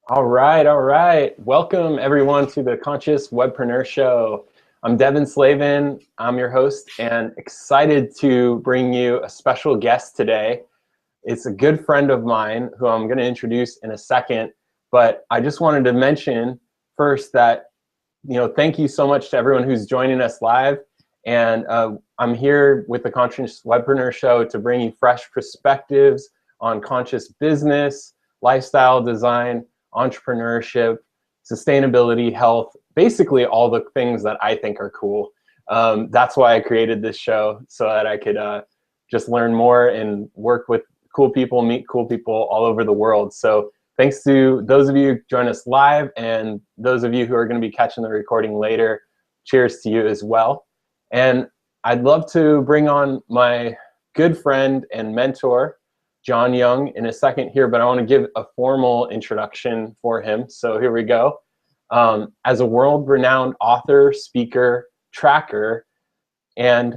All right, all right. Welcome everyone to the Conscious Webpreneur Show. I'm Devin Slavin. I'm your host and excited to bring you a special guest today. It's a good friend of mine who I'm going to introduce in a second, but I just wanted to mention first that, thank you so much to everyone who's joining us live. And I'm here with the Conscious Webpreneur Show to bring you fresh perspectives on conscious business, lifestyle design, entrepreneurship, sustainability, health, basically all the things that I think are cool. That's why I created this show, so that I could just learn more and work with cool people, meet cool people all over the world. So thanks to those of you who join us live and those of you who are going to be catching the recording later. Cheers to you as well. And I'd love to bring on my good friend and mentor, John Young, in a second here, but I want to give a formal introduction for him. So here we go. As a world-renowned author, speaker, tracker, and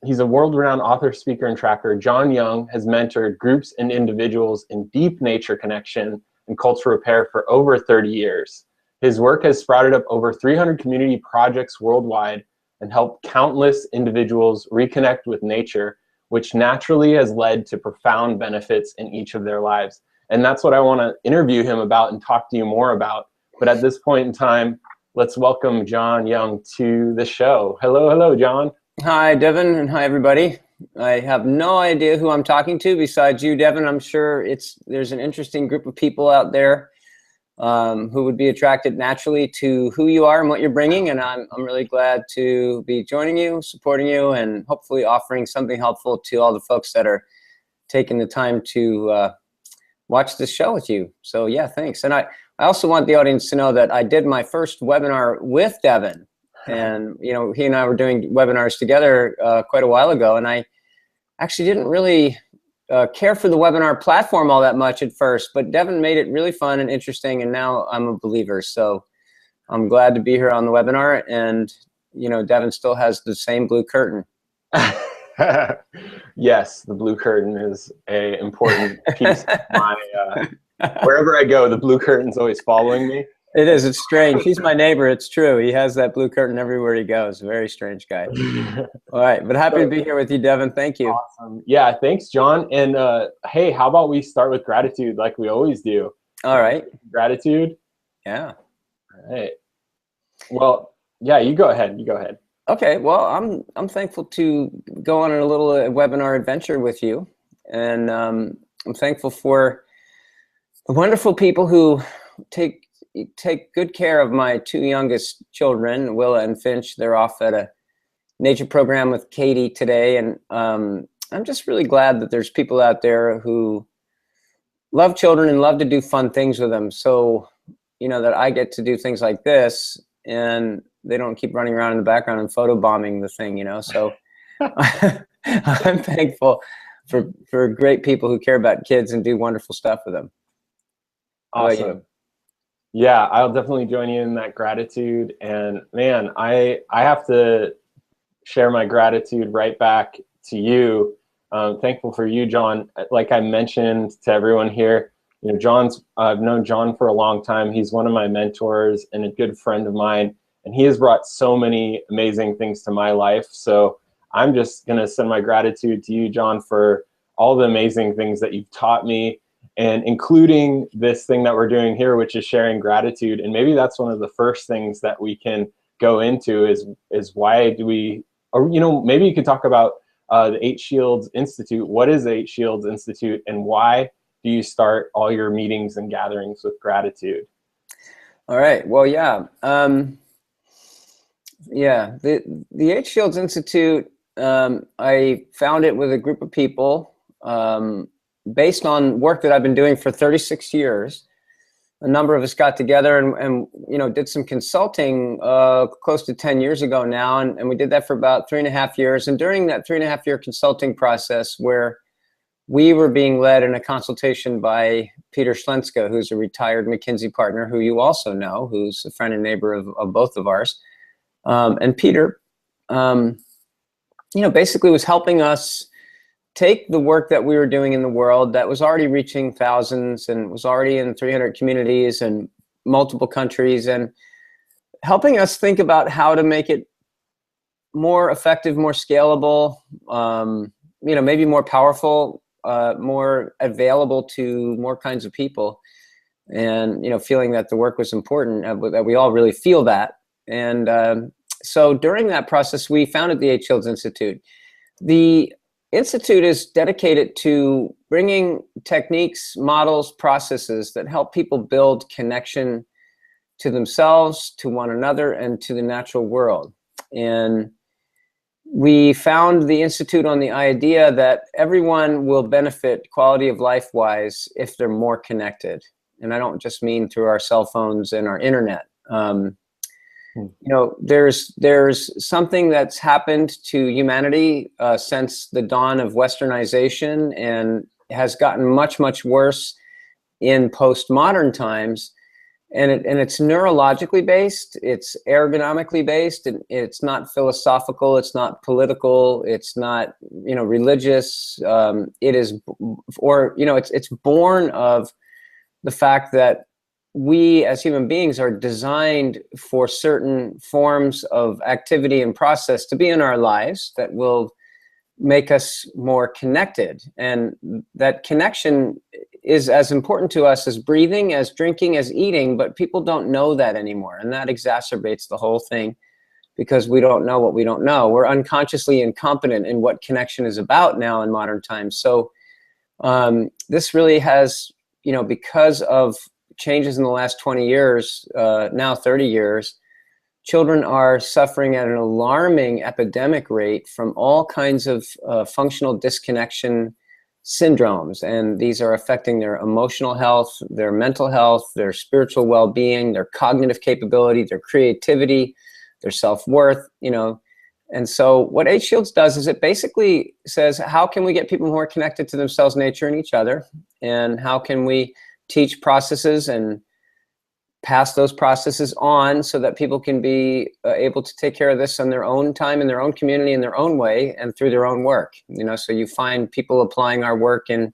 he's a world-renowned author, speaker, and tracker. John Young has mentored groups and individuals in deep nature connection and cultural repair for over 30 years. His work has sprouted up over 300 community projects worldwide and helped countless individuals reconnect with nature, which naturally has led to profound benefits in each of their lives. And that's what I want to interview him about and talk to you more about. But at this point in time, let's welcome John Young to the show. Hello, John. Hi, Devin, and hi, everybody. I have no idea who I'm talking to besides you, Devin. I'm sure there's an interesting group of people out there who would be attracted naturally to who you are and what you're bringing, and I'm really glad to be joining you, supporting you, and hopefully offering something helpful to all the folks that are taking the time to watch this show with you. So yeah, thanks. And I also want the audience to know that I did my first webinar with Devin. And, he and I were doing webinars together quite a while ago, and I actually didn't really care for the webinar platform all that much at first, but Devin made it really fun and interesting, and now I'm a believer. So I'm glad to be here on the webinar, and, Devin still has the same blue curtain. Yes, the blue curtain is an important piece of my, wherever I go, the blue curtain's always following me. It is. It's strange. He's my neighbor. It's true. He has that blue curtain everywhere he goes. Very strange guy. All right. But happy to be here with you, Devin. Thank you. Awesome. Yeah, thanks, John. And hey, how about we start with gratitude like we always do? All right. Gratitude? Yeah. All right. Well, yeah, you go ahead. Okay. Well, I'm thankful to go on a little webinar adventure with you. And I'm thankful for the wonderful people who take good care of my two youngest children, Willa and Finch. They're off at a nature program with Katie today. And I'm just really glad that there's people out there who love children and love to do fun things with them. So, that I get to do things like this and they don't keep running around in the background and photobombing the thing, So I'm thankful for great people who care about kids and do wonderful stuff with them. Awesome. Yeah, I'll definitely join you in that gratitude. And man, I have to share my gratitude right back to you. Thankful for you, John. Like I mentioned to everyone here, I've known John for a long time. He's one of my mentors and a good friend of mine. And he has brought so many amazing things to my life. So I'm just going to send my gratitude to you, John, for all the amazing things that you've taught me, and including this thing that we're doing here, which is sharing gratitude. And maybe that's one of the first things that we can go into is why do we, or, maybe you could talk about the Eight Shields Institute. What is the Eight Shields Institute, and why do you start all your meetings and gatherings with gratitude? All right. Well, yeah. The Eight Shields Institute, I found it with a group of people, based on work that I've been doing for 36 years. A number of us got together and did some consulting close to 10 years ago now. And we did that for about 3.5 years. And during that 3.5-year consulting process, where we were being led in a consultation by Peter Schlenska, who's a retired McKinsey partner, who you also know, who's a friend and neighbor of both of ours. And Peter, basically was helping us take the work that we were doing in the world that was already reaching thousands and was already in 300 communities and multiple countries, and helping us think about how to make it more effective, more scalable, maybe more powerful, more available to more kinds of people. And, feeling that the work was important, that we all really feel that. And so during that process, we founded the 8 Shields Institute. The Institute is dedicated to bringing techniques, models, processes that help people build connection to themselves, to one another, and to the natural world. And we found the Institute on the idea that everyone will benefit quality of life-wise if they're more connected. And I don't just mean through our cell phones and our internet. There's something that's happened to humanity since the dawn of Westernization, and has gotten much, much worse in postmodern times. And it's neurologically based, it's ergonomically based, and it's not philosophical, it's not political, it's not religious. It's born of the fact that we as human beings are designed for certain forms of activity and process to be in our lives that will make us more connected. And that connection is as important to us as breathing, as drinking, as eating, but people don't know that anymore. And that exacerbates the whole thing, because we don't know what we don't know. We're unconsciously incompetent in what connection is about now in modern times. So this really has, because of changes in the last 20 years, now 30 years, children are suffering at an alarming epidemic rate from all kinds of functional disconnection syndromes. And these are affecting their emotional health, their mental health, their spiritual well-being, their cognitive capability, their creativity, their self-worth, And so what 8 Shields does is it basically says, how can we get people more connected to themselves, nature, and each other? And how can we teach processes and pass those processes on so that people can be able to take care of this on their own time, in their own community, in their own way, and through their own work. So you find people applying our work in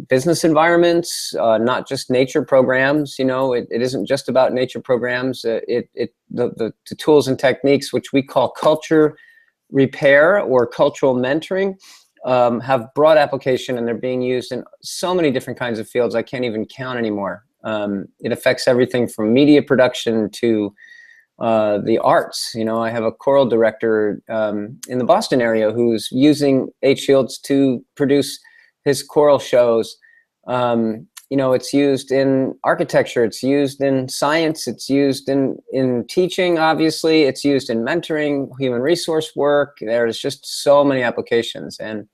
business environments, not just nature programs. It isn't just about nature programs. The tools and techniques, which we call culture repair or cultural mentoring, have broad application, and they're being used in so many different kinds of fields I can't even count anymore. It affects everything from media production to the arts. I have a choral director in the Boston area who's using 8 Shields to produce his choral shows. It's used in architecture, it's used in science, it's used in teaching, obviously, it's used in mentoring, human resource work. There's just so many applications. And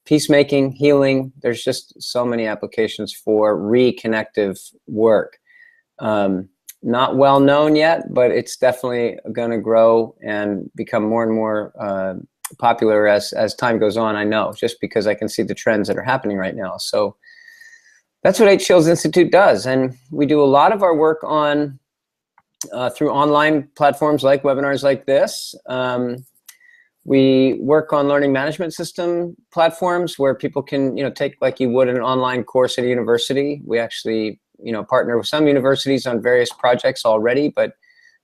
peacemaking, healing, there's just so many applications for reconnective work. Not well known yet, but it's definitely going to grow and become more and more popular as time goes on, I know, just because I can see the trends that are happening right now. So that's what 8 Shields Institute does. And we do a lot of our work on through online platforms like webinars like this. We work on learning management system platforms where people can, take like you would an online course at a university. We actually, partner with some universities on various projects already, but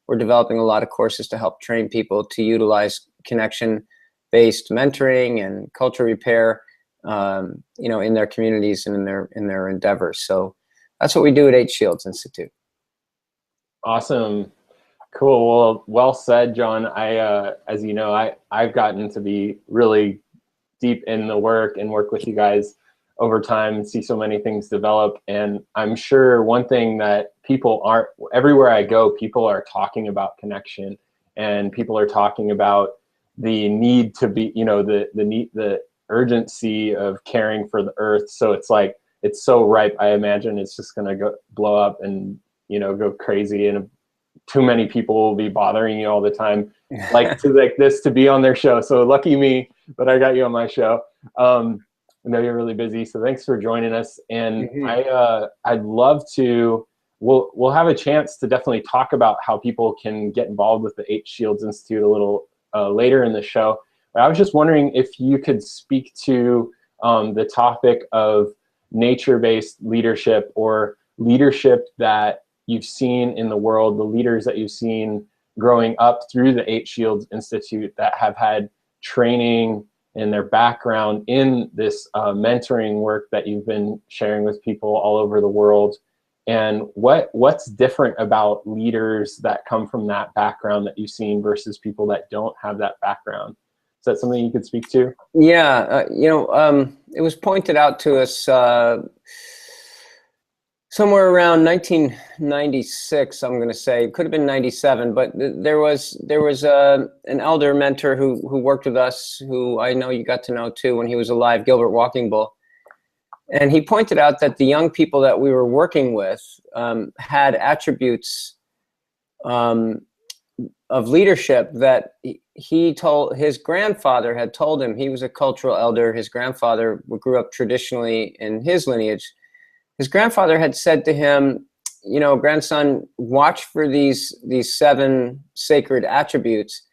we're developing a lot of courses to help train people to utilize connection-based mentoring and culture repair, in their communities and in their endeavors. So that's what we do at 8 Shields Institute. Awesome. Cool. Well said, John. As you know, I've gotten to be really deep in the work and work with you guys over time and see so many things develop. And I'm sure one thing that people aren't, everywhere I go, people are talking about connection, and people are talking about the need to be, the urgency of caring for the earth. So it's like, it's so ripe. I imagine it's just going to go blow up and, go crazy, and too many people will be bothering you all the time, like this to be on their show. So lucky me, but I got you on my show. I know you're really busy, so thanks for joining us. And I'd love to. We'll have a chance to definitely talk about how people can get involved with the 8 Shields Institute a little later in the show. But I was just wondering if you could speak to the topic of nature-based leadership, or leadership that you've seen in the world, the leaders that you've seen growing up through the Eight Shields Institute that have had training and their background in this mentoring work that you've been sharing with people all over the world. And what's different about leaders that come from that background that you've seen versus people that don't have that background? Is that something you could speak to? Yeah, it was pointed out to us somewhere around 1996, I'm going to say. It could have been 97, but there was an elder mentor who worked with us, who I know you got to know too when he was alive, Gilbert Walking Bull. And he pointed out that the young people that we were working with had attributes of leadership that he told his grandfather had told him. He was a cultural elder. His grandfather grew up traditionally in his lineage. His grandfather had said to him, you know, grandson, watch for these 7 sacred attributes,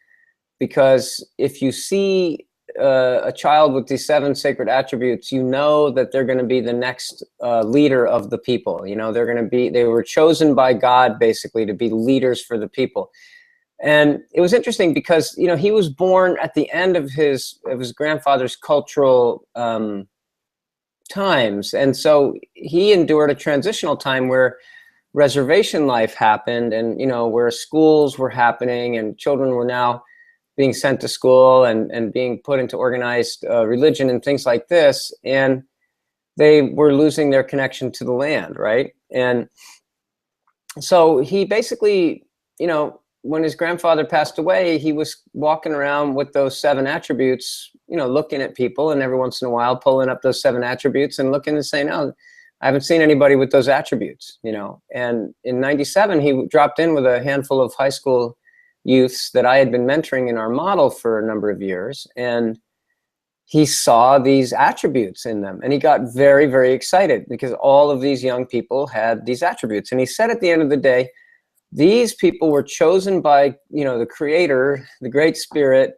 because if you see a child with these 7 sacred attributes, you know that they're going to be the next leader of the people. You know, they were chosen by God basically to be leaders for the people. And it was interesting because, you know, he was born at the end of his grandfather's cultural times. And so he endured a transitional time where reservation life happened, and, you know, where schools were happening and children were now being sent to school and being put into organized religion and things like this. And they were losing their connection to the land, right? And so he basically, you know, when his grandfather passed away, he was walking around with those 7 attributes, you know, looking at people, and every once in a while pulling up those 7 attributes and looking and saying, "Oh, I haven't seen anybody with those attributes," you know. And in 97, he dropped in with a handful of high school youths that I had been mentoring in our model for a number of years. And he saw these attributes in them, and he got very, very excited because all of these young people had these attributes. And he said at the end of the day, these people were chosen by, you know, the Creator, the Great Spirit,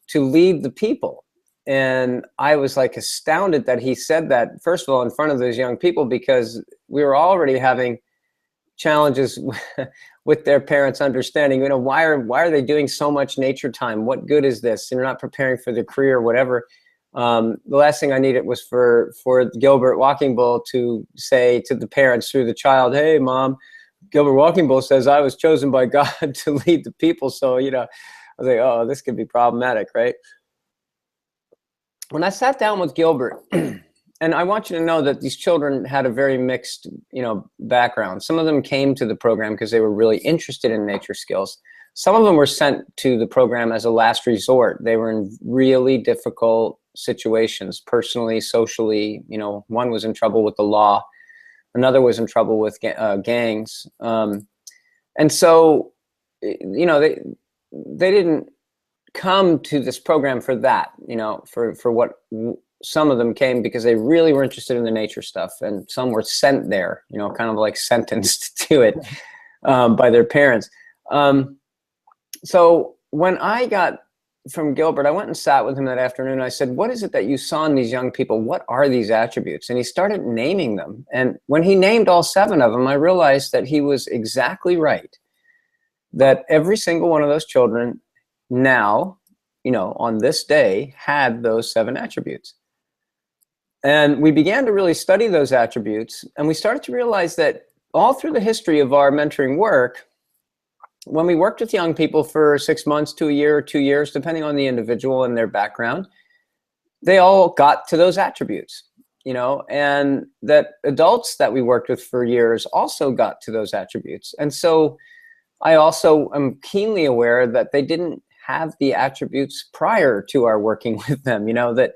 to lead the people. And I was like astounded that he said that, first of all, in front of those young people, because we were already having challenges with their parents understanding, you know, why are they doing so much nature time? What good is this? And they're not preparing for their career or whatever. The last thing I needed was for Gilbert Walking Bull to say to the parents through the child, "Hey, Mom, Gilbert Walking Bull says I was chosen by God to lead the people." So, you know, I was like, oh, this could be problematic, right? When I sat down with Gilbert, and I want you to know that these children had a very mixed, you know, background. Some of them came to the program because they were really interested in nature skills. Some of them were sent to the program as a last resort. They were in really difficult situations, personally, socially. You know, one was in trouble with the law. Another was in trouble with gangs. And so, you know, they didn't come to this program for that, you know, for what some of them came because they really were interested in the nature stuff. And some were sent there, you know, kind of like sentenced to it by their parents. So when I got from Gilbert, I went and sat with him that afternoon. I said, "What is it that you saw in these young people? What are these attributes?" And he started naming them. And when he named all 7 of them, I realized that he was exactly right. That every single one of those children now, you know, on this day, had those 7 attributes. And we began to really study those attributes. And we started to realize that all through the history of our mentoring work, when we worked with young people for 6 months to a year or 2 years, depending on the individual and their background, they all got to those attributes, you know, and that adults that we worked with for years also got to those attributes. And so I also am keenly aware that they didn't have the attributes prior to our working with them, you know, that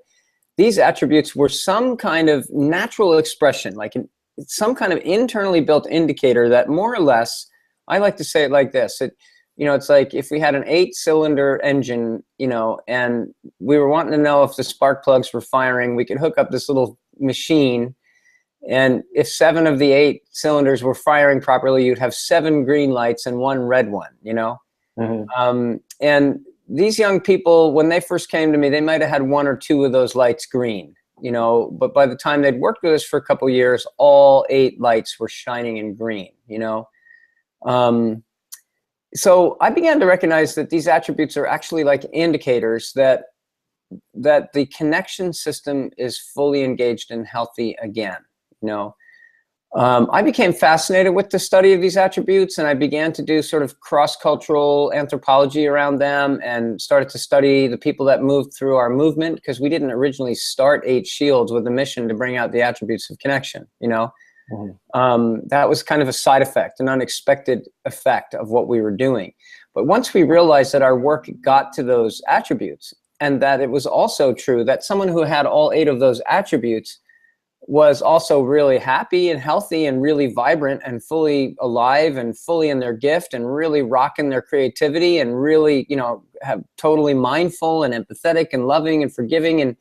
these attributes were some kind of natural expression, like some kind of internally built indicator that more or less, I like to say it like this. You know, it's like if we had an 8-cylinder engine, you know, and we were wanting to know if the spark plugs were firing, we could hook up this little machine. And if 7 of the 8 cylinders were firing properly, you'd have 7 green lights and 1 red one, you know? Mm-hmm. And these young people, when they first came to me, they might have had 1 or 2 of those lights green, you know, but by the time they'd worked with us for a couple of years, all 8 lights were shining in green, you know. So I began to recognize that these attributes are actually like indicators that the connection system is fully engaged and healthy again, you know. I became fascinated with the study of these attributes, and I began to do sort of cross-cultural anthropology around them and started to study the people that moved through our movement, because we didn't originally start 8 Shields with a mission to bring out the attributes of connection, you know. That was kind of a side effect, an unexpected effect of what we were doing. But once we realized that our work got to those attributes, and that it was also true that someone who had all 8 of those attributes was also really happy and healthy and really vibrant and fully alive and fully in their gift and really rocking their creativity and really, you know, have totally mindful and empathetic and loving and forgiving. And,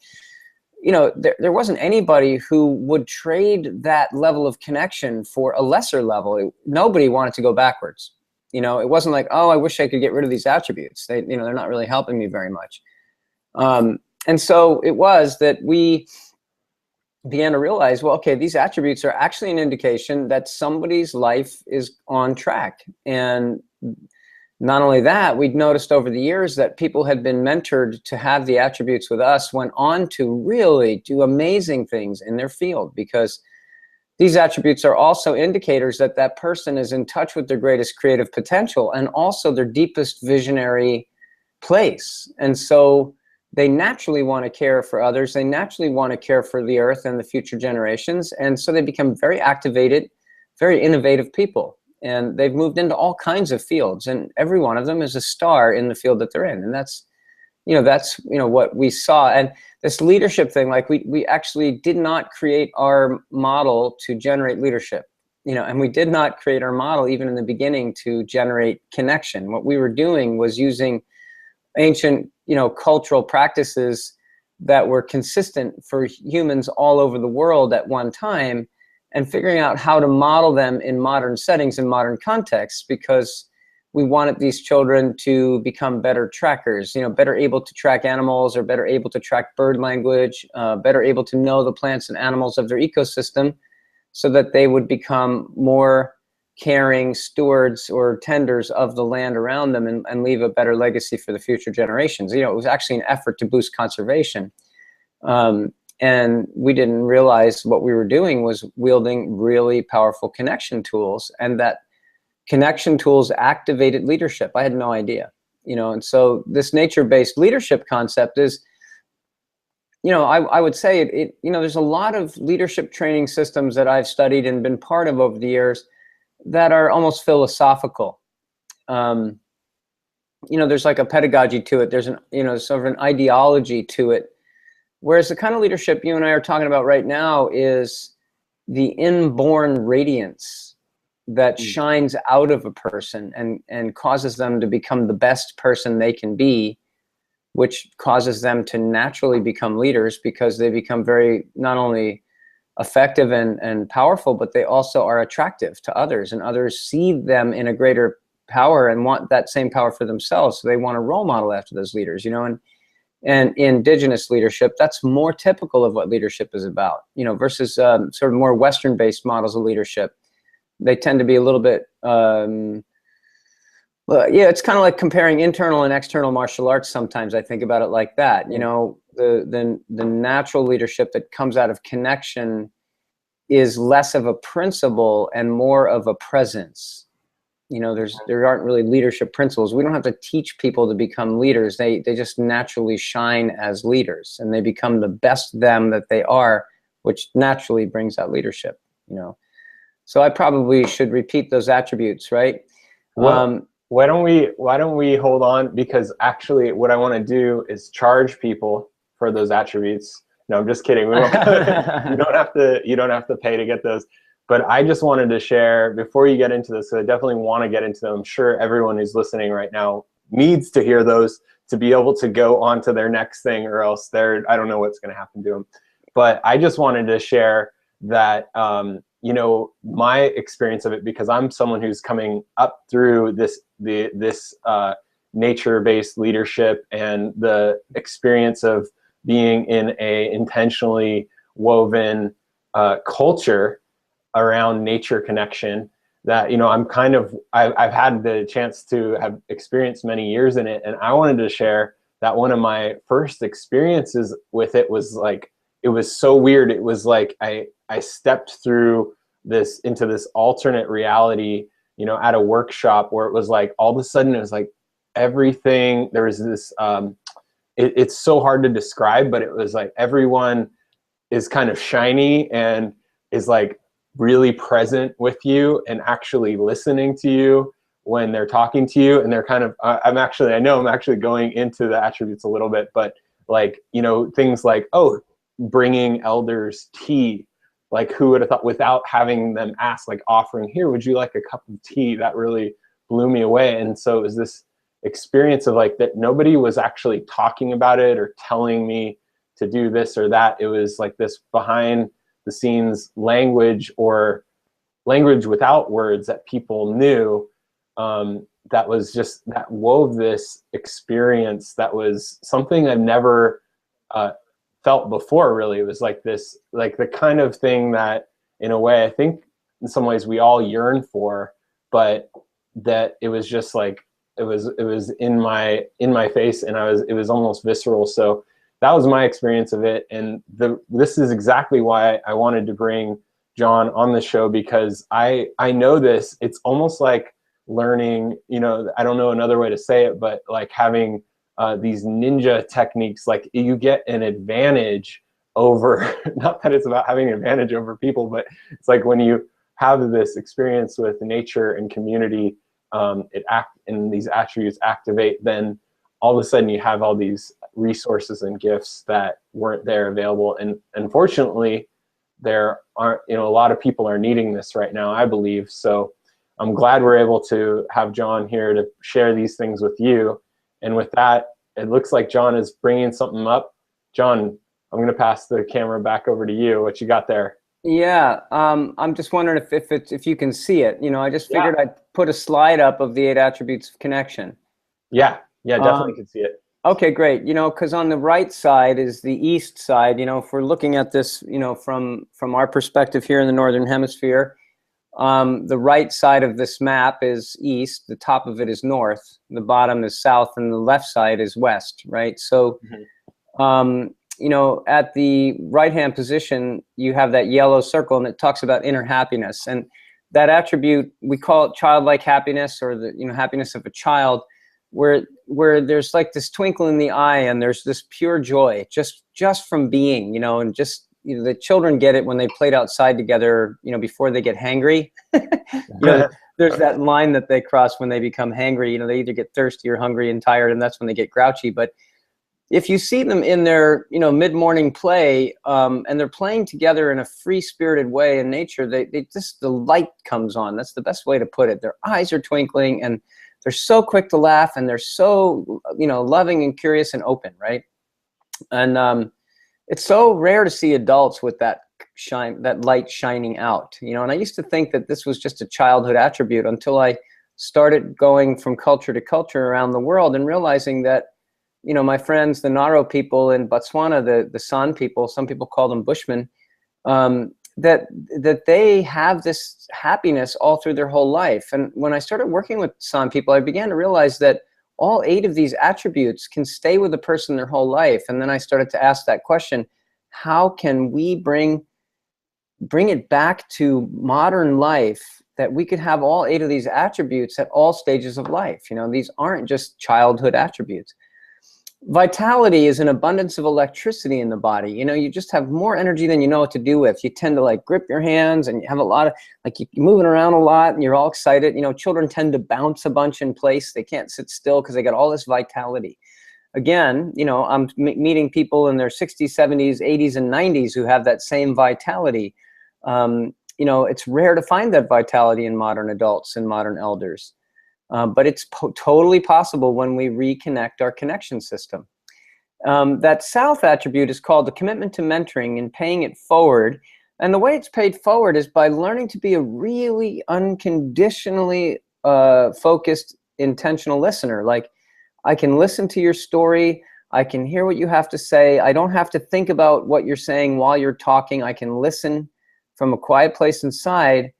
you know, there wasn't anybody who would trade that level of connection for a lesser level. Nobody wanted to go backwards. You know, it wasn't like, oh, I wish I could get rid of these attributes. They, you know, they're not really helping me very much. And so it was that we began to realize, well, okay, these attributes are actually an indication that somebody's life is on track. And not only that, we'd noticed over the years that people had been mentored to have the attributes with us, went on to really do amazing things in their field, because these attributes are also indicators that that person is in touch with their greatest creative potential and also their deepest visionary place. And so they naturally want to care for others. They naturally want to care for the earth and the future generations. And so they become very activated, very innovative people. And they've moved into all kinds of fields. And every one of them is a star in the field that they're in. And that's what we saw. And this leadership thing, like we actually did not create our model to generate leadership. You know, and we did not create our model even in the beginning to generate connection. What we were doing was using ancient, you know, cultural practices that were consistent for humans all over the world at one time, and figuring out how to model them in modern settings and modern contexts, because we wanted these children to become better trackers, you know, better able to track animals, or better able to track bird language, better able to know the plants and animals of their ecosystem, so that they would become more caring stewards or tenders of the land around them, and leave a better legacy for the future generations. You know, it was actually an effort to boost conservation. And we didn't realize what we were doing was wielding really powerful connection tools, and that connection tools activated leadership. I had no idea, you know. And so this nature-based leadership concept is, you know, I would say you know, there's a lot of leadership training systems that I've studied and been part of over the years that are almost philosophical. You know, there's like a pedagogy to it. There's an, you know, sort of an ideology to it. Whereas the kind of leadership you and I are talking about right now is the inborn radiance that shines out of a person and causes them to become the best person they can be, which causes them to naturally become leaders, because they become very, not only effective and powerful, but they also are attractive to others, and others see them in a greater power and want that same power for themselves. So they want to role model after those leaders, you know. And in indigenous leadership, that's more typical of what leadership is about, you know, versus sort of more Western-based models of leadership. They tend to be a little bit, well, yeah, it's kind of like comparing internal and external martial arts. Sometimes I think about it like that. You know, the natural leadership that comes out of connection is less of a principle and more of a presence. You know, there aren't really leadership principles. We don't have to teach people to become leaders. They just naturally shine as leaders, and they become the best them that they are, which naturally brings out leadership, you know. So I probably should repeat those attributes, right? Well, why don't we hold on, because actually what I want to do is charge people for those attributes. No, I'm just kidding. We won't, you don't have to pay to get those. But I just wanted to share before you get into this. So I definitely want to get into them. I'm sure everyone who's listening right now needs to hear those to be able to go on to their next thing, or else I don't know what's going to happen to them. But I just wanted to share that, you know, my experience of it, because I'm someone who's coming up through this nature-based leadership and the experience of being in a intentionally woven culture around nature connection that, I've had the chance to have experienced many years in it. And I wanted to share that one of my first experiences with it was like, it was so weird. It was like I stepped through into this alternate reality, at a workshop where it was like, all of a sudden it was like everything, there was this, it's so hard to describe, but it was like everyone is kind of shiny and is like really present with you and actually listening to you when they're talking to you. And they're kind of, I'm actually going into the attributes a little bit, but like, things like, oh, bringing elders tea, like who would have thought, without having them ask, like offering, here, would you like a cup of tea? That really blew me away. And so it was this experience of like that nobody was actually talking about it or telling me to do this or that. It was like this behind the scenes language, or language without words that people knew, that was just, that wove this experience that was something I've never felt before, really. It was like this, like the kind of thing that in a way I think in some ways we all yearn for, but that it was just like, it was in my face, and it was almost visceral. So that was my experience of it. And this is exactly why I wanted to bring John on the show, because I know this, it's almost like learning, I don't know another way to say it, but like having these ninja techniques, like you get an advantage over, not that it's about having an advantage over people, but it's like when you have this experience with nature and community, and these attributes activate, then all of a sudden you have all these resources and gifts that weren't there available. And unfortunately, there aren't, a lot of people are needing this right now, I believe. So I'm glad we're able to have John here to share these things with you. And with that, it looks like John is bringing something up. John, I'm going to pass the camera back over to you. What you got there? Yeah, I'm just wondering if you can see it. I just figured I'd put a slide up of the 8 attributes of connection. Yeah, definitely can see it. Okay, great. Because on the right side is the east side. If we're looking at this, from our perspective here in the Northern Hemisphere, the right side of this map is east, the top of it is north, the bottom is south, and the left side is west, right? So, at the right-hand position, you have that yellow circle, and it talks about inner happiness. And that attribute, we call it childlike happiness, or the happiness of a child, where there's like this twinkle in the eye, and there's this pure joy just from being, and just the children get it when they played outside together, before they get hangry. There's that line that they cross when they become hangry. They either get thirsty or hungry and tired, and that's when they get grouchy. But if you see them in their mid-morning play, and they're playing together in a free-spirited way in nature, they just, the light comes on. That's the best way to put it. Their eyes are twinkling, and they're so quick to laugh, and they're so loving and curious and open, right? And it's so rare to see adults with that light shining out, and I used to think that this was just a childhood attribute until I started going from culture to culture around the world and realizing that, my friends, the Naro people in Botswana, the San people, some people call them Bushmen, that they have this happiness all through their whole life. And when I started working with San people, I began to realize that all 8 of these attributes can stay with a person their whole life. And then I started to ask that question: how can we bring it back to modern life, that we could have all 8 of these attributes at all stages of life? These aren't just childhood attributes. Vitality is an abundance of electricity in the body. You just have more energy than you know what to do with. You tend to like grip your hands, and you have a lot of, like, you're moving around a lot, and you're all excited. Children tend to bounce a bunch in place. They can't sit still because they got all this vitality. Again, I'm meeting people in their 60s, 70s, 80s, and 90s who have that same vitality. It's rare to find that vitality in modern adults and modern elders. But it's totally possible when we reconnect our connection system. That south attribute is called the commitment to mentoring and paying it forward. And the way it's paid forward is by learning to be a really unconditionally focused, intentional listener. Like, I can listen to your story. I can hear what you have to say. I don't have to think about what you're saying while you're talking. I can listen from a quiet place inside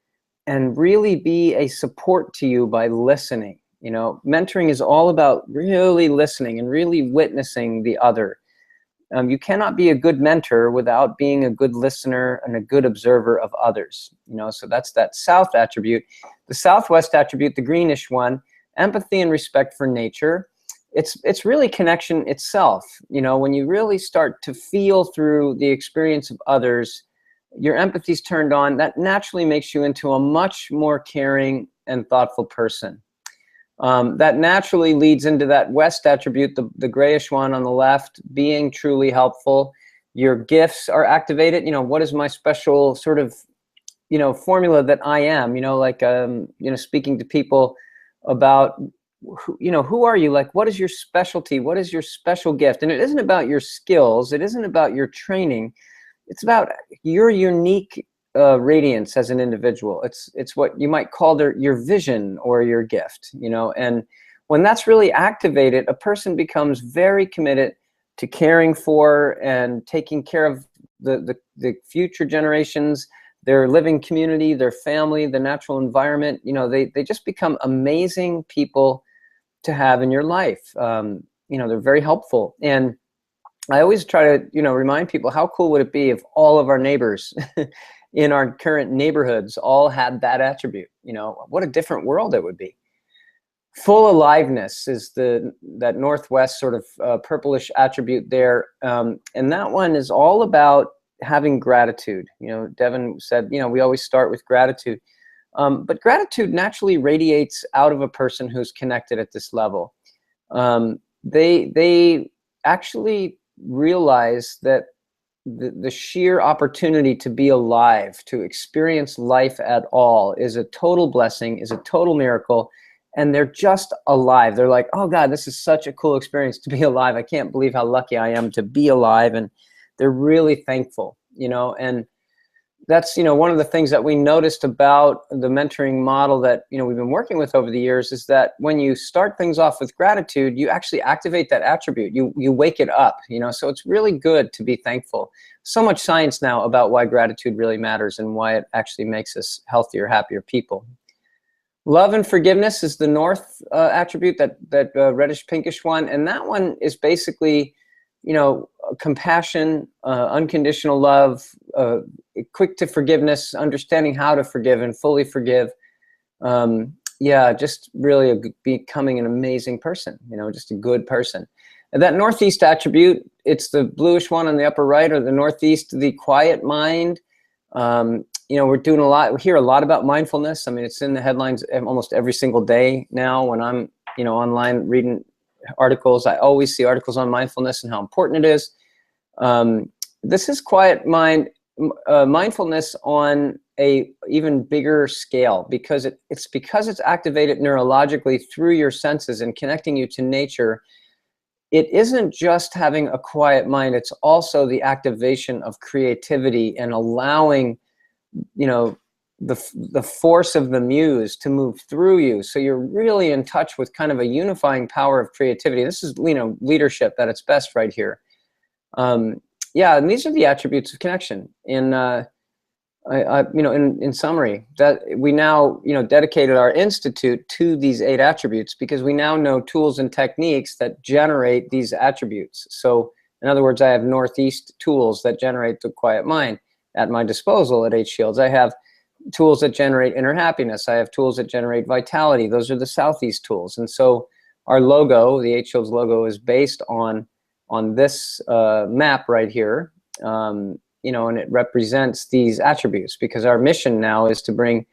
and really be a support to you by listening. You know, mentoring is all about really listening and really witnessing the other. You cannot be a good mentor without being a good listener and a good observer of others. You know, so that's that south attribute. The southwest attribute, the greenish one, empathy and respect for nature. It's really connection itself. You know, when you really start to feel through the experience of others, your empathy's turned on. That naturally makes you into a much more caring and thoughtful person. That naturally leads into that west attribute, the grayish one on the left, being truly helpful. Your gifts are activated. You know, what is my special sort of, you know, formula that I am, you know, like, you know, speaking to people about, you know, who are you? Like, what is your specialty? What is your special gift? And it isn't about your skills. It isn't about your training. It's about your unique radiance as an individual. It's what you might call your vision or your gift, you know. And when that's really activated, a person becomes very committed to caring for and taking care of the future generations, their living community, their family, the natural environment. You know, they just become amazing people to have in your life. You know, they're very helpful. And I always try to, you know, remind people, how cool would it be if all of our neighbors in our current neighborhoods all had that attribute? You know, what a different world it would be. Full aliveness is that northwest sort of purplish attribute there. And that one is all about having gratitude. You know, Devin said, you know, we always start with gratitude. But gratitude naturally radiates out of a person who's connected at this level. They actually realize that the sheer opportunity to be alive, to experience life at all, is a total blessing, is a total miracle, and they're just alive. They're like, oh God, this is such a cool experience to be alive. I can't believe how lucky I am to be alive. And they're really thankful, you know. And that's, you know, one of the things that we noticed about the mentoring model that, you know, we've been working with over the years, is that when you start things off with gratitude, you actually activate that attribute. You wake it up, you know. So it's really good to be thankful. So much science now about why gratitude really matters and why it actually makes us healthier, happier people. Love and forgiveness is the north attribute, that reddish pinkish one. And that one is basically, you know, compassion, unconditional love, quick to forgiveness, understanding how to forgive and fully forgive. Yeah, just really becoming an amazing person, you know, just a good person. And that northeast attribute, it's the bluish one on the upper right, or the northeast, the quiet mind. You know, we hear a lot about mindfulness. I mean, it's in the headlines almost every single day now. When I'm, you know, online reading articles, I always see articles on mindfulness and how important it is. This is quiet mind, mindfulness on a even bigger scale, because it's activated neurologically through your senses and connecting you to nature. It isn't just having a quiet mind, it's also the activation of creativity and allowing, you know, the force of the muse to move through you. So you're really in touch with kind of a unifying power of creativity. This is, you know, leadership at its best right here. Yeah, and these are the attributes of connection. In you know, in summary, that we now, you know, dedicated our institute to these 8 attributes, because we now know tools and techniques that generate these attributes. So in other words, I have northeast tools that generate the quiet mind at my disposal at 8 Shields. I have tools that generate inner happiness. I have tools that generate vitality. Those are the southeast tools. And so our logo, the 8 Shields logo, is based on this map right here. You know, and it represents these attributes, because our mission now is to bring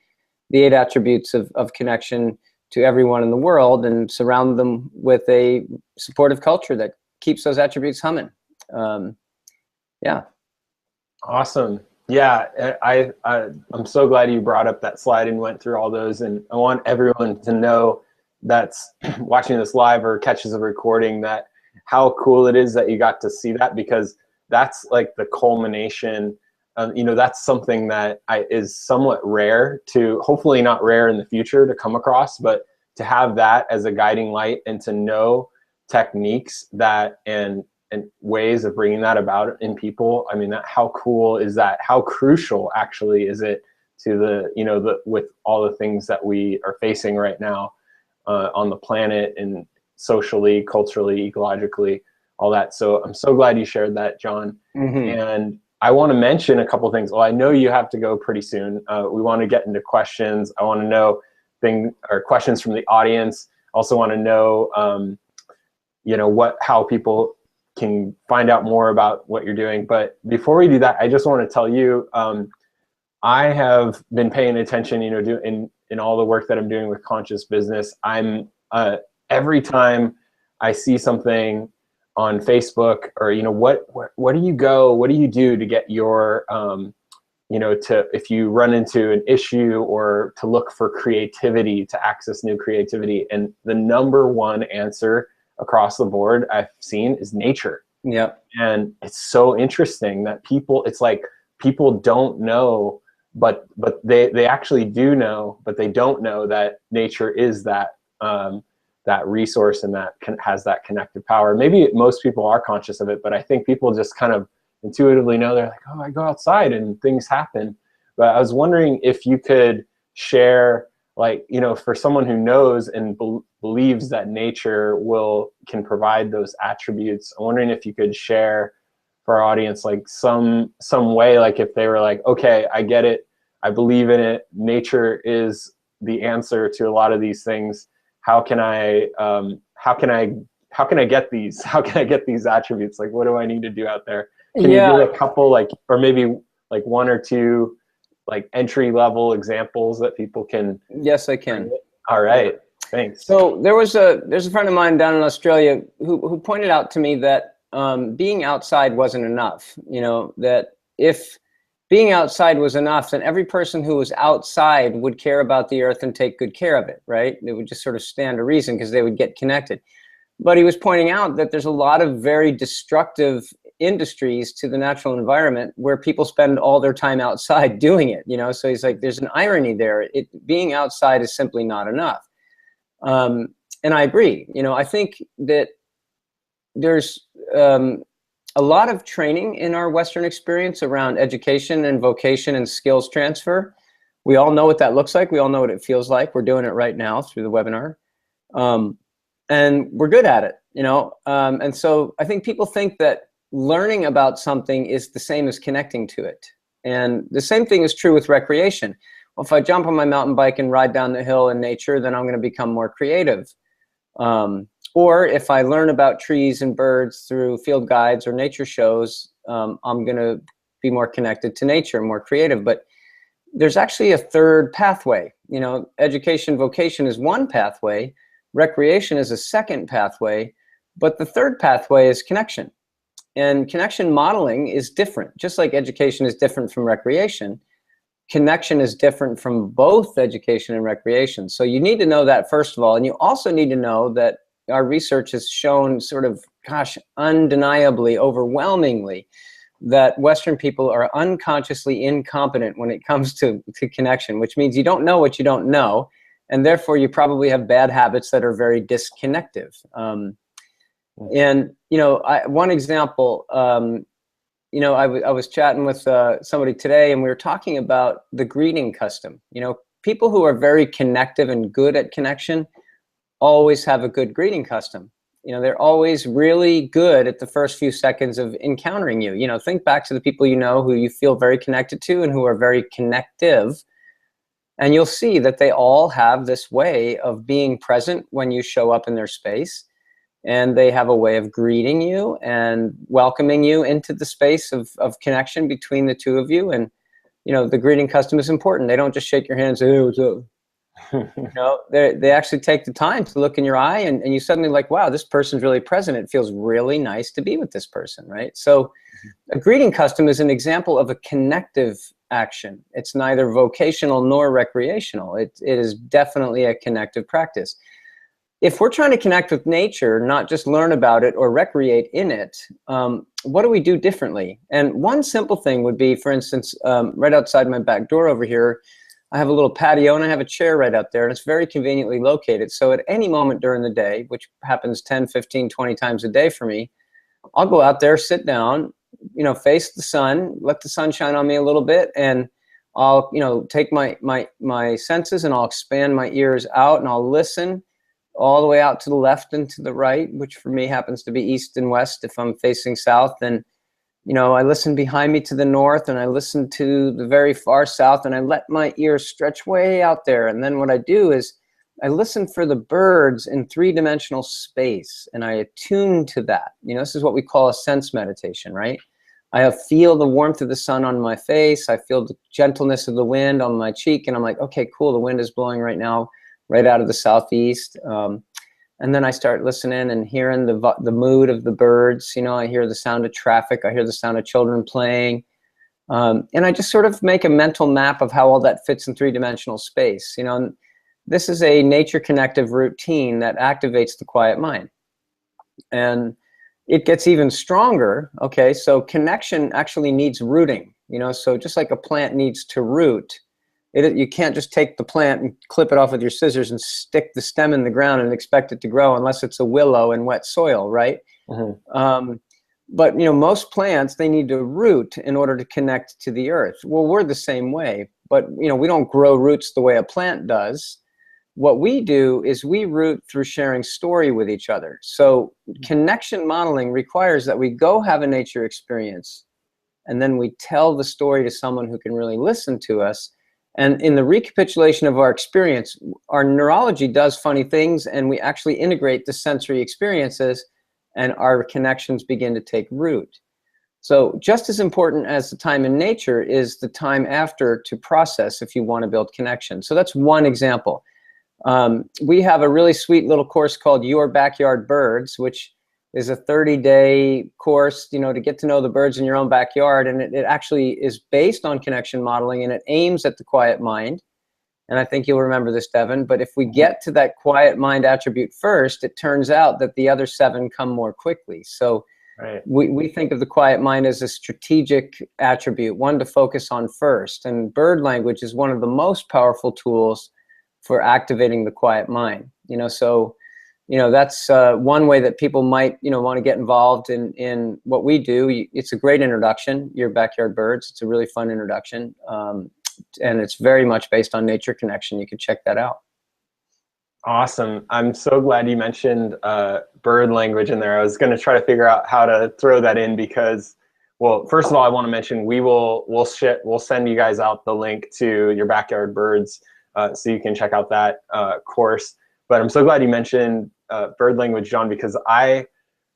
the 8 attributes of connection to everyone in the world and surround them with a supportive culture that keeps those attributes humming. Yeah. Awesome. Yeah, I'm so glad you brought up that slide and went through all those. And I want everyone to know that's watching this live or catches a recording, that how cool it is that you got to see that, because that's like the culmination. You know, that's something that is somewhat rare to, hopefully not rare in the future to come across, but to have that as a guiding light and to know techniques that and ways of bringing that about in people. I mean, how cool is that? How crucial actually is it to with all the things that we are facing right now on the planet and socially, culturally, ecologically, all that. So I'm so glad you shared that, John. And I want to mention a couple things. Well, I know you have to go pretty soon. We want to get into questions. I want to know questions from the audience. Also want to know, how people can find out more about what you're doing. But before we do that, I just want to tell you, I have been paying attention, in all the work that I'm doing with conscious business. I'm every time I see something on Facebook or, what do you do to get your, if you run into an issue or to look for creativity, to access new creativity. And the number one answer across the board I've seen is nature. Yep. And it's so interesting that people don't know, but they actually do know, but they don't know that nature is that resource and that has that connective power. Maybe most people are conscious of it, but I think people just kind of intuitively know. They're like, oh, I go outside and things happen. But I was wondering if you could share, for someone who knows and believes that nature can provide those attributes, I'm wondering if you could share for our audience, some way, if they were like, okay, I get it, I believe in it, nature is the answer to a lot of these things. How can I get these? How can I get these attributes? What do I need to do out there? Can you give a couple, or maybe one or two, entry level examples that people can? Yes, I can. All right, thanks. So there's a friend of mine down in Australia who pointed out to me that being outside wasn't enough. That if being outside was enough, then every person who was outside would care about the earth and take good care of it, right? It would just sort of stand to reason because they would get connected. But he was pointing out that there's a lot of very destructive industries to the natural environment where people spend all their time outside doing it, So he's like, there's an irony there. Being outside is simply not enough. And I agree. I think that there's a lot of training in our Western experience around education and vocation and skills transfer. We all know what that looks like. We all know what it feels like. We're doing it right now through the webinar. And we're good at it, and so I think people think that learning about something is the same as connecting to it. And the same thing is true with recreation. Well, if I jump on my mountain bike and ride down the hill in nature, then I'm going to become more creative. Or if I learn about trees and birds through field guides or nature shows, I'm going to be more connected to nature, more creative. But there's actually a third pathway. Education, vocation is one pathway. Recreation is a second pathway. But the third pathway is connection. And connection modeling is different. Just like education is different from recreation, connection is different from both education and recreation. So you need to know that, first of all. And you also need to know that our research has shown sort of, undeniably, overwhelmingly, that Western people are unconsciously incompetent when it comes to connection, which means you don't know what you don't know. And therefore, you probably have bad habits that are very disconnective. And, one example, I was chatting with somebody today, and we were talking about the greeting custom. People who are very connective and good at connection always have a good greeting custom. They're always really good at the first few seconds of encountering you. Think back to the people who you feel very connected to and who are very connective. And you'll see that they all have this way of being present when you show up in their space. And they have a way of greeting you and welcoming you into the space of connection between the two of you. And, the greeting custom is important. They don't just shake your hand and say, hey, what's up? They actually take the time to look in your eye, and you suddenly like, wow, this person's really present. It feels really nice to be with this person, right? So a greeting custom is an example of a connective action. It's neither vocational nor recreational. It is definitely a connective practice. If we're trying to connect with nature, not just learn about it or recreate in it, what do we do differently? And one simple thing would be, for instance, right outside my back door over here, I have a little patio and I have a chair right out there, and it's very conveniently located. So at any moment during the day, which happens 10, 15, 20 times a day for me, I'll go out there, sit down, face the sun, let the sun shine on me a little bit, and I'll, take my senses and I'll expand my ears out and I'll listen all the way out to the left and to the right, which for me happens to be east and west if I'm facing south. And, I listen behind me to the north, and I listen to the very far south, and I let my ears stretch way out there. And then what I do is I listen for the birds in three-dimensional space, and I attune to that. This is what we call a sense meditation, right? I feel the warmth of the sun on my face. I feel the gentleness of the wind on my cheek, and I'm like, okay, cool, the wind is blowing right now, right out of the southeast. And then I start listening and hearing the mood of the birds. I hear the sound of traffic. I hear the sound of children playing. And I just sort of make a mental map of how all that fits in three-dimensional space. This is a nature connective routine that activates the quiet mind. And it gets even stronger. Okay, so connection actually needs rooting. So just like a plant needs to root, you can't just take the plant and clip it off with your scissors and stick the stem in the ground and expect it to grow unless it's a willow in wet soil, right? Mm-hmm. But most plants, they need to root in order to connect to the earth. Well, we're the same way, but we don't grow roots the way a plant does. What we do is we root through sharing story with each other. So connection modeling requires that we go have a nature experience, and then we tell the story to someone who can really listen to us. And in the recapitulation of our experience, our neurology does funny things, and we actually integrate the sensory experiences, and our connections begin to take root. So just as important as the time in nature is the time after to process if you want to build connection. So that's one example. We have a really sweet little course called Your Backyard Birds, which is a 30-day course, to get to know the birds in your own backyard. And it actually is based on connection modeling, and it aims at the quiet mind. And I think you'll remember this, Devin. But if we get to that quiet mind attribute first, it turns out that the other 7 come more quickly. So right. we think of the quiet mind as a strategic attribute, one to focus on first. And bird language is one of the most powerful tools for activating the quiet mind. So that's one way that people might, want to get involved in what we do. It's a great introduction, Your Backyard Birds. It's a really fun introduction. And it's very much based on nature connection. You can check that out. Awesome. I'm so glad you mentioned bird language in there. I was going to try to figure out how to throw that in because, well, first of all, I want to mention we'll send you guys out the link to Your Backyard Birds so you can check out that course. But I'm so glad you mentioned bird language, John, because I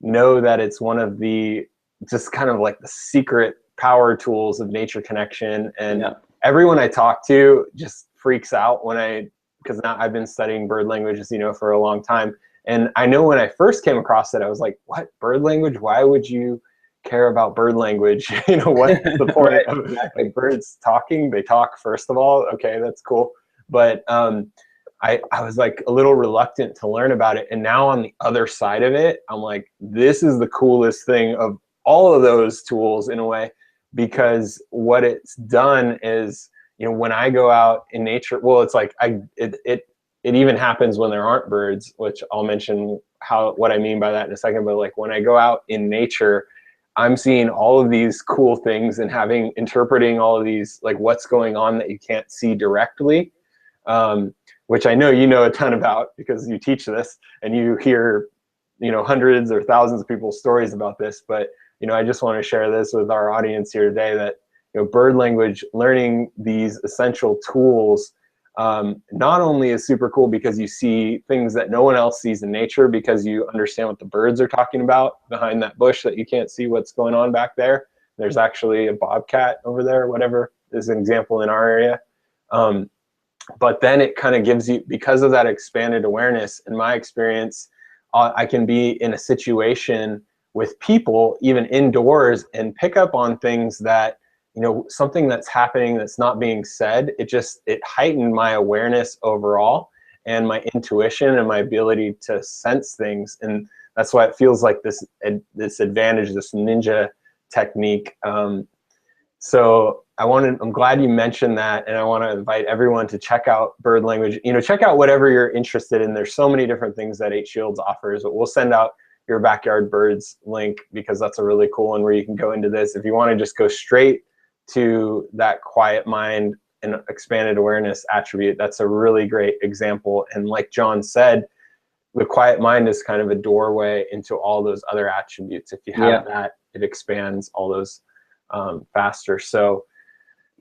know that it's one of the just kind of like the secret power tools of nature connection. And everyone I talk to just freaks out because now I've been studying bird languages, for a long time. And I know when I first came across it, I was like, what, bird language? Why would you care about bird language? What's the point right, of exactly. like birds talking? They talk, first of all. Okay, that's cool. But I was like a little reluctant to learn about it. And now on the other side of it, I'm like, this is the coolest thing of all of those tools in a way, because what it's done is, when I go out in nature, well, it's like it even happens when there aren't birds, which I'll mention what I mean by that in a second. But like when I go out in nature, I'm seeing all of these cool things and interpreting all of these, like what's going on that you can't see directly. Which I know you know a ton about because you teach this and you hear, hundreds or thousands of people's stories about this. But, I just want to share this with our audience here today that, bird language, learning these essential tools, not only is super cool because you see things that no one else sees in nature because you understand what the birds are talking about behind that bush that you can't see what's going on back there. There's actually a bobcat over there, whatever is an example in our area. But then it kind of gives you, because of that expanded awareness, in my experience, I can be in a situation with people, even indoors, and pick up on things that, something that's happening that's not being said. It heightened my awareness overall and my intuition and my ability to sense things. And that's why it feels like this advantage, this ninja technique. So I'm glad you mentioned that, and I want to invite everyone to check out Bird Language. Check out whatever you're interested in. There's so many different things that 8 Shields offers, but we'll send out your Backyard Birds link because that's a really cool one where you can go into this. If you want to just go straight to that quiet mind and expanded awareness attribute, that's a really great example. And like John said, the quiet mind is kind of a doorway into all those other attributes. If you have that, it expands all those faster. So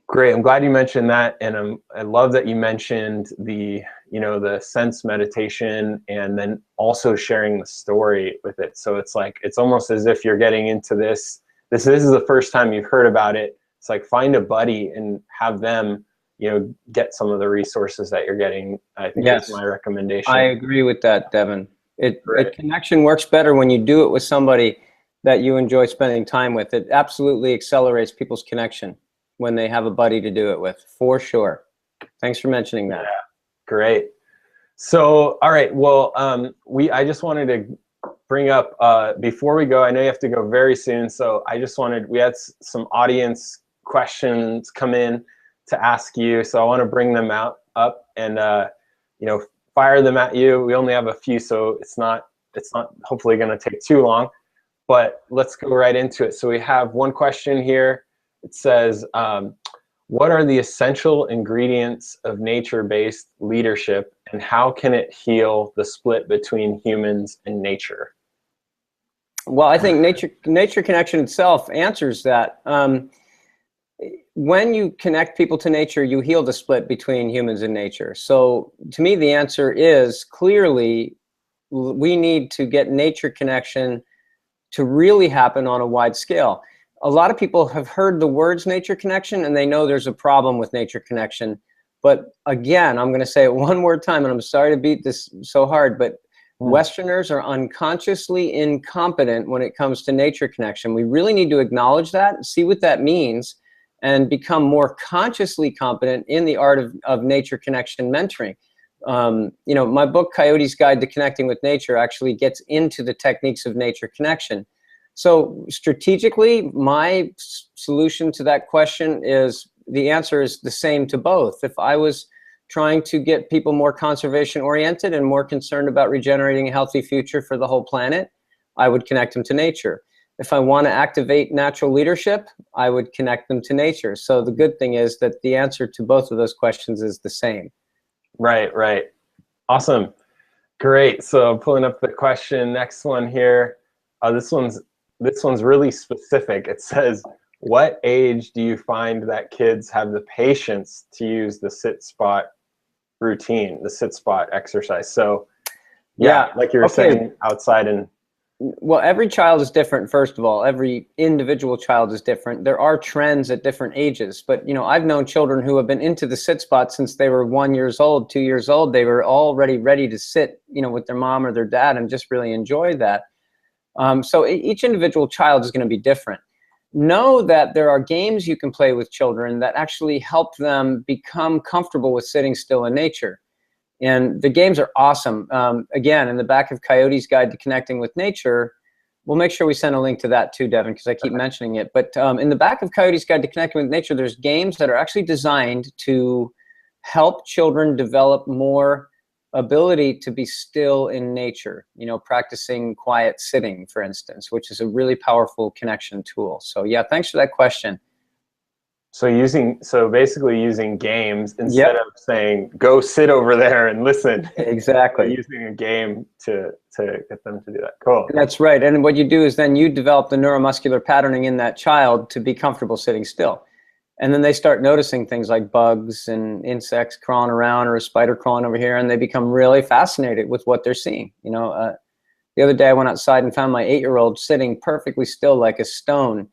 great. I'm glad you mentioned that. And I love that you mentioned the sense meditation and then also sharing the story with it. So it's like, it's almost as if you're getting into this is the first time you've heard about it. It's like, find a buddy and have them, get some of the resources that you're getting. I think that's my recommendation. I agree with that, Devin. Connection works better when you do it with somebody that you enjoy spending time with. It absolutely accelerates people's connection when they have a buddy to do it with, for sure. Thanks for mentioning that. Yeah, great. So, all right, well, I just wanted to bring up, before we go, I know you have to go very soon, so we had some audience questions come in to ask you, so I want to bring them up and fire them at you. We only have a few, so it's not hopefully going to take too long, but let's go right into it. So we have one question here. It says, what are the essential ingredients of nature-based leadership, and how can it heal the split between humans and nature? Well, I think nature connection itself answers that. When you connect people to nature, you heal the split between humans and nature. So to me, the answer is clearly we need to get nature connection to really happen on a wide scale. A lot of people have heard the words nature connection and they know there's a problem with nature connection. But again, I'm going to say it one more time, and I'm sorry to beat this so hard, but Westerners are unconsciously incompetent when it comes to nature connection. We really need to acknowledge that, see what that means, and become more consciously competent in the art of nature connection mentoring. My book, Coyote's Guide to Connecting with Nature, actually gets into the techniques of nature connection. So strategically, my solution to that question is, the answer is the same to both. If I was trying to get people more conservation oriented and more concerned about regenerating a healthy future for the whole planet, I would connect them to nature. If I want to activate natural leadership, I would connect them to nature. So the good thing is that the answer to both of those questions is the same. Right. Awesome. Great. So pulling up the question, next one here. This one's really specific. It says, what age do you find that kids have the patience to use the sit spot routine, the sit spot exercise? So like you were saying, outside and... Well, every child is different, first of all. Every individual child is different. There are trends at different ages. But, I've known children who have been into the sit spot since they were 1 year old, 2 years old. They were already ready to sit, with their mom or their dad and just really enjoy that. So each individual child is going to be different. Know that there are games you can play with children that actually help them become comfortable with sitting still in nature. And the games are awesome. Again, in the back of Coyote's Guide to Connecting with Nature, we'll make sure we send a link to that too, Devin, because I keep mentioning it. But in the back of Coyote's Guide to Connecting with Nature, there's games that are actually designed to help children develop more ability to be still in nature, practicing quiet sitting, for instance, which is a really powerful connection tool. So yeah, thanks for that question. So basically using games instead of saying, go sit over there and listen. Exactly. Using a game to get them to do that. Cool. That's right. And what you do is then you develop the neuromuscular patterning in that child to be comfortable sitting still. And then they start noticing things like bugs and insects crawling around or a spider crawling over here, and they become really fascinated with what they're seeing. The other day I went outside and found my 8-year-old sitting perfectly still like a stone.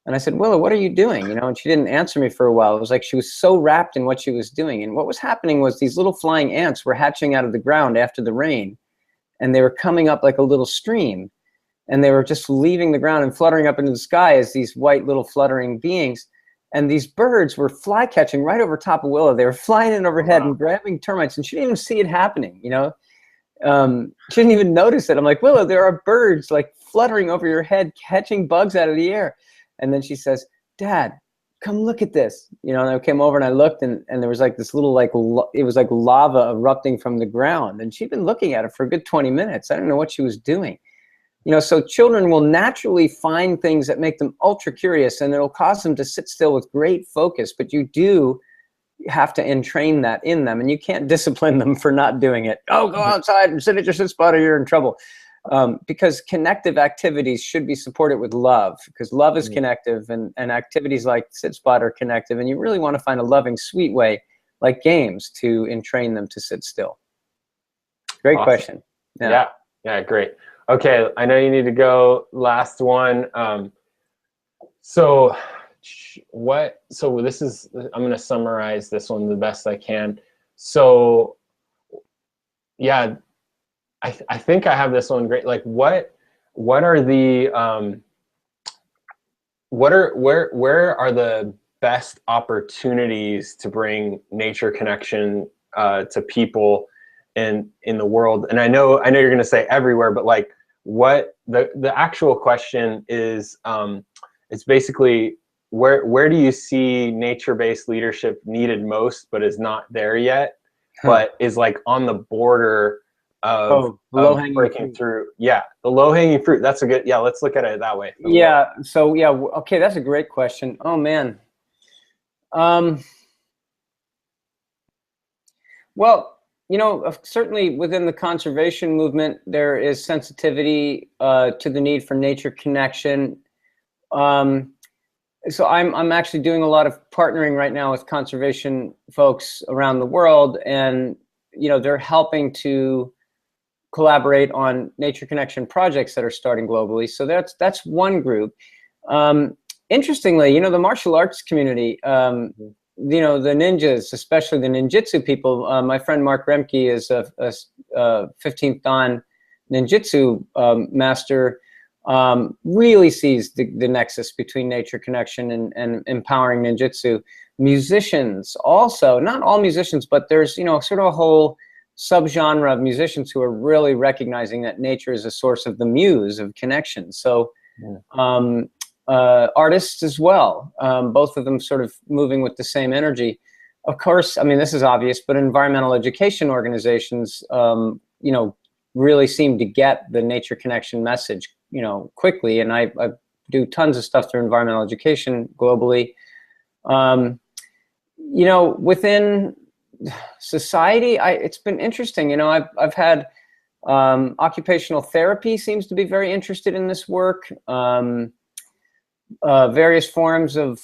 And I said, Willow, what are you doing? And she didn't answer me for a while. It was like she was so wrapped in what she was doing. And what was happening was these little flying ants were hatching out of the ground after the rain. And they were coming up like a little stream. And they were just leaving the ground and fluttering up into the sky as these white little fluttering beings. And these birds were fly catching right over top of Willow. They were flying in overhead and grabbing termites. And she didn't even see it happening, She didn't even notice it. I'm like, Willow, there are birds like fluttering over your head, catching bugs out of the air. And then she says, Dad, come look at this. And I came over and I looked, and there was like this little, it was like lava erupting from the ground. And she'd been looking at it for a good 20 minutes. I didn't know what she was doing. So children will naturally find things that make them ultra curious, and it'll cause them to sit still with great focus. But you do have to entrain that in them, and you can't discipline them for not doing it. Oh, go outside and sit at your sit spot or you're in trouble. Because connective activities should be supported with love, because love is connective, and activities like sit spot are connective, and you really want to find a loving, sweet way, like games, to entrain them to sit still. Great Awesome. Question. Yeah, great. Okay, I know you need to go. Last one. So this is, I'm going to summarize this one the best I can. So yeah, I think I have this one great. Like what are the, where are the best opportunities to bring nature connection to people in the world? And I know you're going to say everywhere, but like what the actual question is, it's basically where do you see nature-based leadership needed most, but is not there yet, but is like on the border of breaking through. Yeah, the low-hanging fruit. That's a good, let's look at it that way. Yeah, so okay, that's a great question. Oh man. Well, certainly within the conservation movement, there is sensitivity to the need for nature connection. So I'm actually doing a lot of partnering right now with conservation folks around the world, and they're helping to collaborate on nature connection projects that are starting globally. So that's one group. Interestingly, the martial arts community, the ninjas, especially the ninjutsu people. My friend Mark Remke is a 15th Dan ninjutsu master. Really sees the nexus between nature connection and empowering ninjutsu. Musicians also, not all musicians, but there's sort of a whole subgenre of musicians who are really recognizing that nature is a source of the muse of connection. So artists as well, both of them sort of moving with the same energy. Of course, I mean, this is obvious, but environmental education organizations, really seem to get the nature connection message, quickly. And I do tons of stuff through environmental education globally. Within society, it's been interesting. I've had occupational therapy seems to be very interested in this work. Various forms of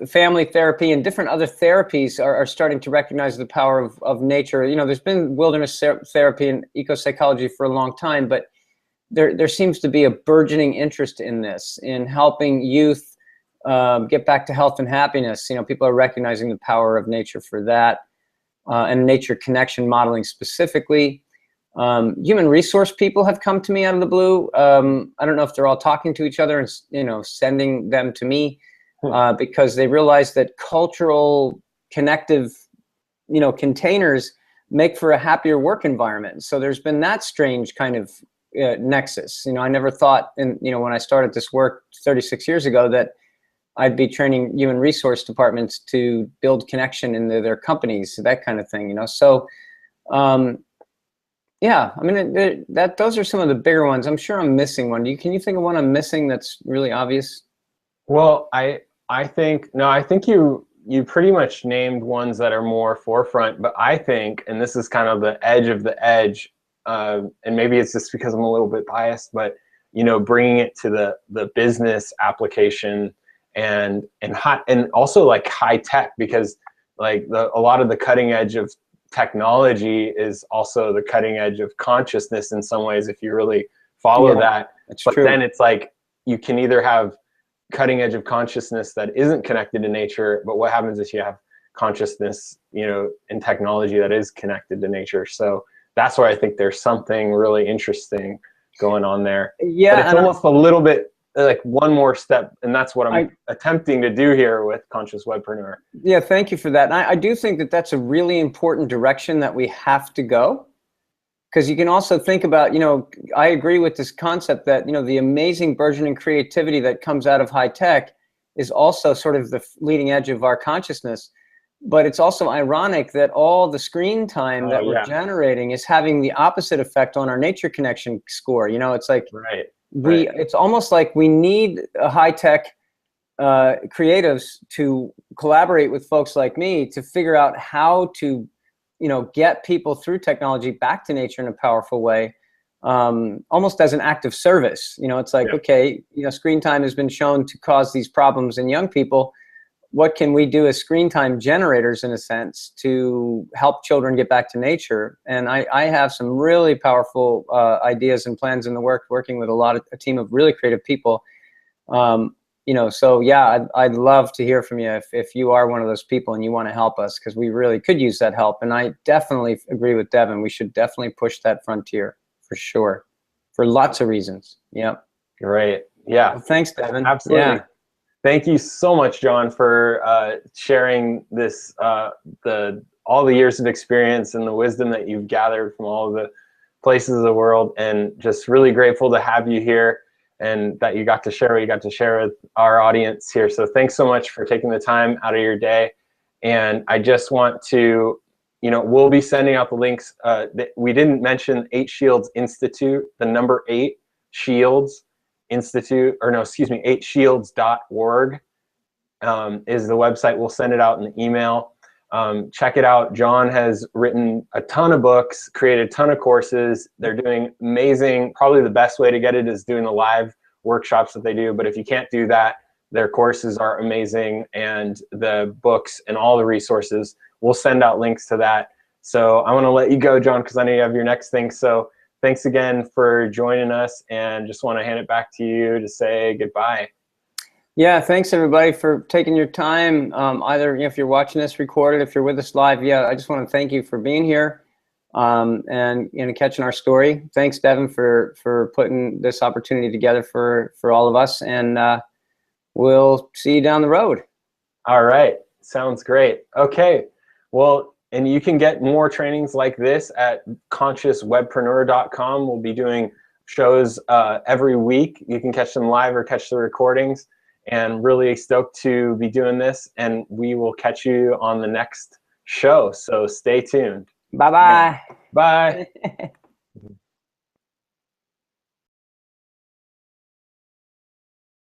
family therapy and different other therapies are starting to recognize the power of nature. There's been wilderness therapy and eco-psychology for a long time, but there seems to be a burgeoning interest in this, in helping youth get back to health and happiness. People are recognizing the power of nature for that, and nature connection modeling specifically. Human resource people have come to me out of the blue. I don't know if they're all talking to each other and sending them to me, because they realize that cultural connective containers make for a happier work environment. So there's been that strange kind of nexus. I never thought, when I started this work 36 years ago, that I'd be training human resource departments to build connection in their companies, that kind of thing. So yeah, I mean, those are some of the bigger ones. I'm sure I'm missing one. Can you think of one I'm missing that's really obvious? Well, I think you pretty much named ones that are more forefront, but I think, and this is kind of the edge of the edge, and maybe it's just because I'm a little bit biased, but bringing it to the business application and also like high tech, because like a lot of the cutting edge of technology is also the cutting edge of consciousness in some ways, if you really follow that. But true. Then it's like you can either have cutting edge of consciousness that isn't connected to nature, but what happens if you have consciousness, in technology that is connected to nature? So that's where I think there's something really interesting going on there. Yeah, but it's almost a little bit like one more step, and that's what I'm attempting to do here with Conscious Webpreneur. Yeah, thank you for that. And I do think that that's a really important direction that we have to go. Because you can also think about, I agree with this concept that, the amazing burgeoning creativity that comes out of high tech is also sort of the leading edge of our consciousness. But it's also ironic that all the screen time that we're generating is having the opposite effect on our nature connection score. It's like it's almost like we need a high tech creatives to collaborate with folks like me to figure out how to, get people through technology back to nature in a powerful way, almost as an act of service. It's like, okay, screen time has been shown to cause these problems in young people. What can we do as screen time generators, in a sense, to help children get back to nature? And I have some really powerful ideas and plans in the working with a team of really creative people. So yeah, I'd love to hear from you if you are one of those people and you want to help us, because we really could use that help. And I definitely agree with Devin. We should definitely push that frontier for sure, for lots of reasons. Yeah. Great. Yeah. Well, thanks, Devin. Absolutely. Yeah. Thank you so much, John, for sharing this, all the years of experience and the wisdom that you've gathered from all of the places of the world, and just really grateful to have you here and that you got to share what you got to share with our audience here. So thanks so much for taking the time out of your day. And I just want to, we'll be sending out the links. We didn't mention 8 Shields Institute, the number 8 Shields Institute, or no, excuse me, 8shields.org is the website. We'll send it out in the email. Check it out. John has written a ton of books, created a ton of courses. They're doing amazing. Probably the best way to get it is doing the live workshops that they do. But if you can't do that, their courses are amazing, and the books and all the resources, we'll send out links to that. So I want to let you go, John, because I know you have your next thing. So thanks again for joining us, and just want to hand it back to you to say goodbye. Yeah, thanks everybody for taking your time. Either if you're watching this recorded, if you're with us live, I just want to thank you for being here and catching our story. Thanks, Devin, for putting this opportunity together for all of us, and we'll see you down the road. All right, sounds great. Okay, well. And you can get more trainings like this at consciouswebpreneur.com. We'll be doing shows every week. You can catch them live or catch the recordings. And really stoked to be doing this. And we will catch you on the next show. So stay tuned. Bye-bye. Bye.